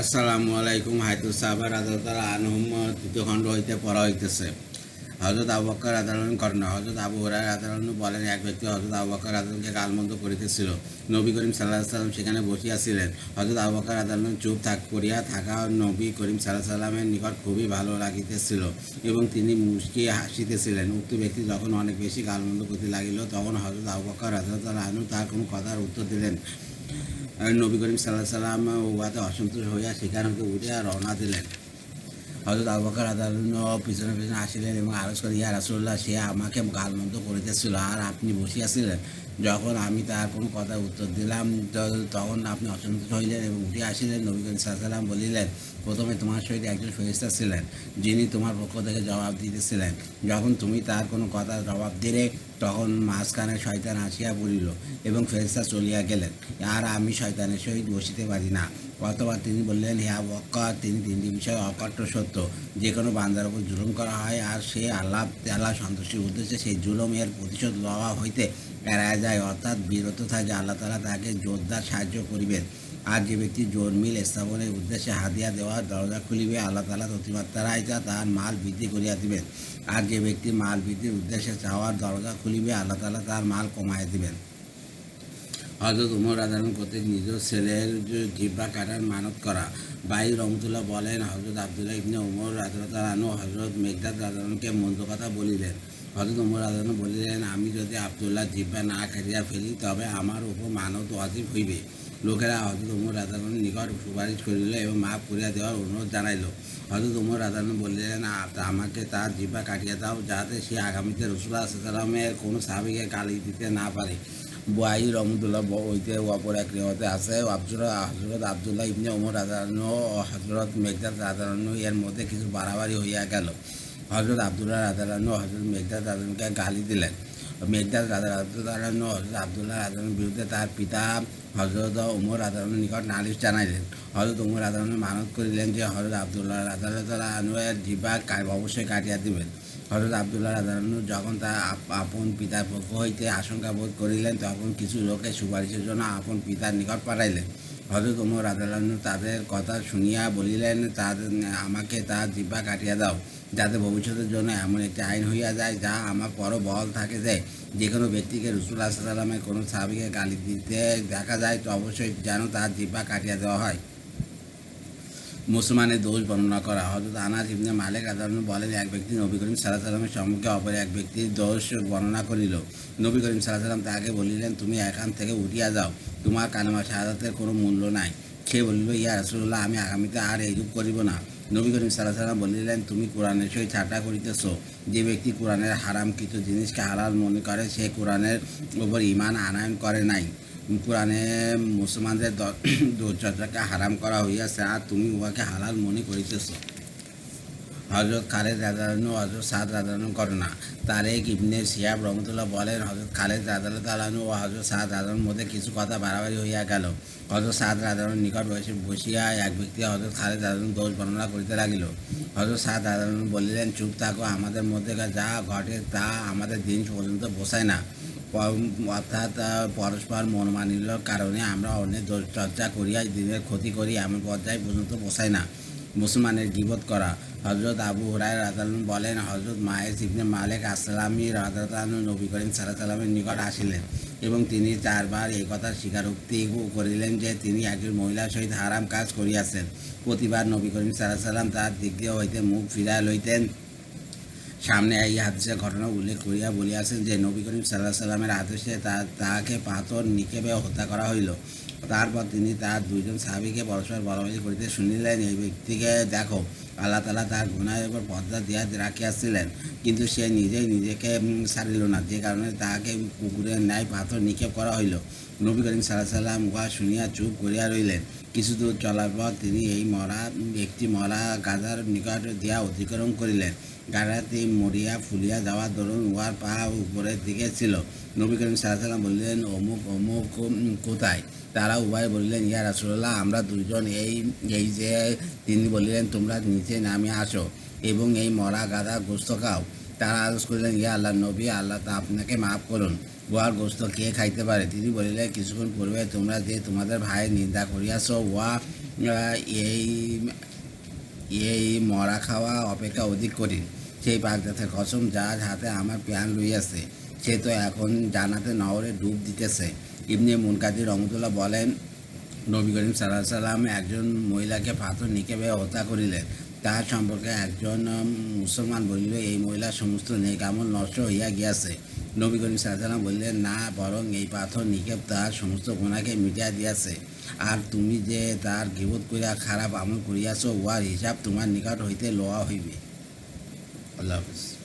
আসসালামু আলাইকুম। হায়তুস সাহাবার আদালতার আনহুম তৃতীয় খণ্ড হইতে পড়া হইতেছে। হজরত আবু বকর আদালন ঘটনা। হজরত আবু হুরায়রা আদালন বলেন, এক ব্যক্তি হজরত আবু বকর আদালনকে গালমন্দ করিতেছিল। নবী করিম সাল্লাহ সাল্লাম সেখানে বসিয়াছিলেন। হজরত আবু বকর আদালন চুপ করিয়া থাকা নবী করিম সাল্লাহ সাল্লামের নিকট খুবই ভালো লাগিতেছিল এবং তিনি মুচকিয়া হাসিতেছিলেন। উক্ত ব্যক্তি যখন অনেক বেশি গালমন্দ করতে লাগিল, তখন হজরত আবু বকর রাদিয়াল্লাহু আনহু তার কোনো কথার উত্তর দিলেন। নবী করিম সাল্লাহ সাল্লাম উহাতে অসন্তোষ হইয়া সেখান হতে উঠিয়া রওনা দিলেন। হজরত আবু বকর রাদিয়াল্লাহু পিছনে পিছনে আসিলেন এবং আরজ করেন, ইয়া রাসূলুল্লাহ, সে আমাকে গালমন্দ করিতেছিল আর আপনি বসিয়াছিলেন। যখন আমি তার কোনো কথার উত্তর দিলাম, তখন আপনি অসন্তোষ হইলেন এবং উঠে আসিলেন। নবী করিম সাল্লাল্লাহু আলাইহি ওয়াসাল্লাম বলিলেন, প্রথমে তোমার সহিত একজন ফেরেশতা ছিলেন, যিনি তোমার পক্ষ থেকে জবাব দিতেছিলেন। যখন তুমি তার কোনো কথার জবাব দিলে, তখন মাঝখানে শয়তান আসিয়া পড়িল এবং ফেরেশতা চলিয়া গেলেন, আর আমি শয়তানের সহিত বসিতে পারি না। অথবা তিনি বললেন, হে আবু বকর, তিনি তিনটি বিষয় অকট্ট সত্য। যে কোনো বান্দার উপর জুলুম করা হয় আর সে আল্লাহ সন্তুষ্টির উদ্দেশ্যে সেই জুলুমের প্রতিশোধ লওয়া হইতে এড়ায় যায়, অর্থাৎ বিরত থাকে, আল্লাহ তাআলা তাকে জোরদার সাহায্য করিবেন। আর যে ব্যক্তি জোরমিল স্থাপনের উদ্দেশ্যে হাদিয়া দেওয়ার দরজা খুলিবে, আল্লাহ তাআলা অতিমাত্রায় তার মাল বৃদ্ধি করিয়া দিবেন। আর যে ব্যক্তি মাল বৃদ্ধির উদ্দেশ্যে চাওয়ার দরজা খুলিবে, আল্লাহ তাআলা তার মাল কমায় দিবেন। হজরত উমর রাদিয়াল্লাহু কর্তৃক নিজ ছেলের জিহ্বা কাটার মানত করা। বাইর রহমতুল্লাহ বলেন, হজরত আবদুল্লাহ ইবনে উমর রাদিয়াল্লাহু আনহু হজরত মেকদাদ রাদিয়াল্লাহুকে মন্দ কথা বলিলেন। হজরত উমর রাদিয়াল্লাহু বলিলেন, আমি যদি আবদুল্লাহ জিহ্বা না কাটিয়া ফেলি, তবে আমার উপর মানত ওয়াজিব হইবে। লোকেরা হজরত উমর রাদিয়াল্লাহুর নিকট সুপারিশ করিল এবং মাফ করিয়া দেওয়ার অনুরোধ জানাইল। হজরত উমর রাদিয়াল্লাহু বললেন, আমাকে তার জিহ্বা কাটিয়া দাও, যাতে সে আগামীতে রাসূলুল্লাহ সাল্লাল্লাহু আলাইহি ওয়াসাল্লামের কোনো সাহাবীকে গালি দিতে না পারে। বুয়াই রহমতুল্লাহ হইতে অপর এক রিওয়ায়াতে আছে, হজরত আবদুল্লাহ ইবনে উমর রাদিয়াল্লাহু ও হজরত মেকদাদ রাদিয়াল্লাহু এর মধ্যে কিছু বাড়াবাড়ি হইয়া গেল। হজরত আবদুল্লাহ রাদিয়াল্লাহু হজরত মেকদাদ রাদিয়াল্লাহুকে গালি দিলেন। মেকদাদ রাদিয়াল্লাহু হজরত আবদুল্লাহ রাদিয়াল্লাহুর বিরুদ্ধে তার পিতা হজরত উমর রাদিয়াল্লাহুর নিকট নালিশ জানাইলেন। হজরত উমর রাদিয়াল্লাহু মানত করিলেন যে হজরত আবদুল্লাহ রাদিয়াল্লাহু এর জিহ্বা অবশ্যই কাটিয়া দিবেন। হজরত আবদুল্লাহ রাদিয়াল্লাহু যখন তার আপন পিতার পক্ষ হইতে আশঙ্কা বোধ করিলেন, তখন কিছু লোকে সুপারিশের জন্য আপন পিতার নিকট পাঠাইলেন। হজরত উমর রাদিয়াল্লাহু তাদের কথা শুনিয়া বলিলেন, আমাকে তার জিহ্বা কাটিয়া দাও, যাতে ভবিষ্যতের জন্য এমন একটি আইন হইয়া যায়, যা আমার পরও বহাল থাকে, যে কোনো ব্যক্তিকে রাসূলুল্লাহ সাল্লাল্লাহু আলাইহি ওয়াসাল্লামের কোনো সাহাবীকে গালি দিতে দেখা যায়, তো অবশ্যই যেন তার জিহ্বা কাটিয়া দেওয়া হয়। মুসলমানের দোষ বর্ণনা করা। হযরত আনাস ইবনে মালিক রাদিয়াল্লাহু বলেন, এক ব্যক্তি নবী করিম সাল্লাল্লাহু আলাইহি ওয়াসাল্লামের সম্মুখে অপর এক ব্যক্তির দোষ বর্ণনা করিল। নবী করিম সাল্লাল্লাহু আলাইহি ওয়াসাল্লাম তাহাকে বলিলেন, তুমি এখান থেকে উঠিয়া যাও, তোমার কালেমা শাহাদাতের কোনো মূল্য নাই। সে বলিল, ইয়া রাসূলুল্লাহ, আমি আগামীতে আর এইরূপ করিব না। নবী করিম সাল্লাল্লাহু আলাইহি ওয়াসাল্লাম বলিলেন, তুমি কোরআনের সহিত ঠাট্টা করিতেছ। যে ব্যক্তি কোরআনের হারামকৃত জিনিসকে হালাল মনে করে, সে কোরআনের উপর ঈমান আনয়ন করে নাই। কোরআনে মুসলমানদের দুর্চর্চাকে হারাম করা হইয়াছে, আর তুমি উহাকে হালাল মনে করিতেছ। হজরত খালেদ রাদিয়াল্লাহু হজরত সাদ রাদিয়াল্লাহু ঘটনা। তারেক ইবনে শিহাব রহমতুল্লাহ বলেন, হজরত খালেদ রাদিয়াল্লাহু ও হজরত সাদ রাদিয়াল্লাহুর মধ্যে কিছু কথা বাড়াবাড়ি হইয়া গেল। হজরত সাদ রাদিয়াল্লাহুর নিকট বসিয়া এক ব্যক্তি হজরত খালেদ রাদিয়াল্লাহুর দোষ বর্ণনা করিতে লাগিল। হজরত সাদ রাদিয়াল্লাহু বলিলেন, চুপ থাকো, আমাদের মধ্যে যা ঘটে তা আমাদের দিন পর্যন্ত পোষায় না। অর্থাৎ পরস্পর মনোমালিন্যের কারণে আমরা অন্যের চর্চা করিয়া দিনের ক্ষতি করি, এমন পর্যায়ে পর্যন্ত পোষায় না। মুসলমানের গীবত করা। হজরত আবু হুরায়রা রাদিয়াল্লাহু বলেন, হজরত মায়েস ইবনে মালিক আসলামী রাদিয়াল্লাহু আনহু নবী করিম সাল্লাল্লাহু আলাইহি ওয়াসাল্লামের নিকট আসিলেন এবং তিনি 4 বার এই কথার স্বীকারোক্তি করিলেন যে তিনি একজন মহিলার সহিত হারাম কাজ করিয়াছেন। প্রতিবার নবী করিম সাল্লাল্লাহু আলাইহি ওয়াসাল্লাম তার দিক হইতে মুখ ফিরাইয়া লইতেন। সামনে এই হাদিসের ঘটনা উল্লেখ করিয়া বলিয়াছেন যে নবী করিম সাল্লাল্লাহু আলাইহি ওয়াসাল্লামের আদেশে তাহাকে পাথর নিক্ষেপে হত্যা করা হইল। তারপর তিনি তার দুইজন সাহাবীকে পরস্পর বলাবলি করিতে শুনিলেন, এই ব্যক্তিকে দেখো, আল্লাহ তাআলা তার গুনাহের উপর পর্দা দিয়া রাখিয়াছিলেন, কিন্তু সে নিজেই নিজেকে ছাড়িল না, যে কারণে তাহাকে কুকুরের ন্যায় পাথর নিক্ষেপ করা হইল। নবী করিম সাল্লাল্লাহু আলাইহি ওয়াসাল্লাম উহা শুনিয়া চুপ করিয়া রহিলেন। কিছু দূর চলার পর তিনি একটি মরা গাধার নিকট দিয়া অতিক্রম করিলেন। গাধাটি মরিয়া ফুলিয়া যাওয়ার দরুন উহার পা উপরের দিকে ছিল। নবী করিম সাল্লাল্লাহু আলাইহি ওয়াসাল্লাম বললেন, অমুক অমুক কোথায়? তারা উভয় বলিলেন, ইয়া রাসূলুল্লাহ, আমরা দুইজন। এই যে তিনি বলিলেন, তোমরা নিচে নামে আসো এবং এই মরা গাধা গোশত খাও। তারা আরজ করিলেন, ইয়া আল্লাহর নবী, আল্লাহ তা আপনাকে মাফ করুন, উহার গোশত কে খাইতে পারে? তিনি বলিলেন, কিছুক্ষণ পূর্বে তোমরা যে তোমাদের ভাইয়ের নিন্দা করিয়াছ, উহা এই এই মরা খাওয়া অপেক্ষা অধিক কঠিন। সেই বাগদাতের কসম, যার হাতে আমার প্রাণ লইয়াছে, সে তো এখন জানাতে নহরে ডুব দিতেছে। ইবনে মুনকাদির রহমতুল্লাহ বলেন, নবী করিম সাল্লাল্লাহু আলাইহি সাল্লাম একজন মহিলাকে পাথর নিক্ষেপে হত্যা করিলেন। তাহার সম্পর্কে একজন মুসলমান বলিল, এই মহিলার সমস্ত নেক আমল নষ্ট হইয়া গিয়াছে। নবী করিম সাল্লাল্লাহু আলাইহি সাল্লাম বললেন, না, বরং এই পাথর নিক্ষেপ তাহার সমস্ত গুনাহকে মিটাইয়া দিয়াছে। আর তুমি যে তার গীবত করিয়া খারাপ আমল করিয়াছ, উহার হিসাব তোমার নিকট হইতে লওয়া হইবে। আল্লাহ হাফেজ।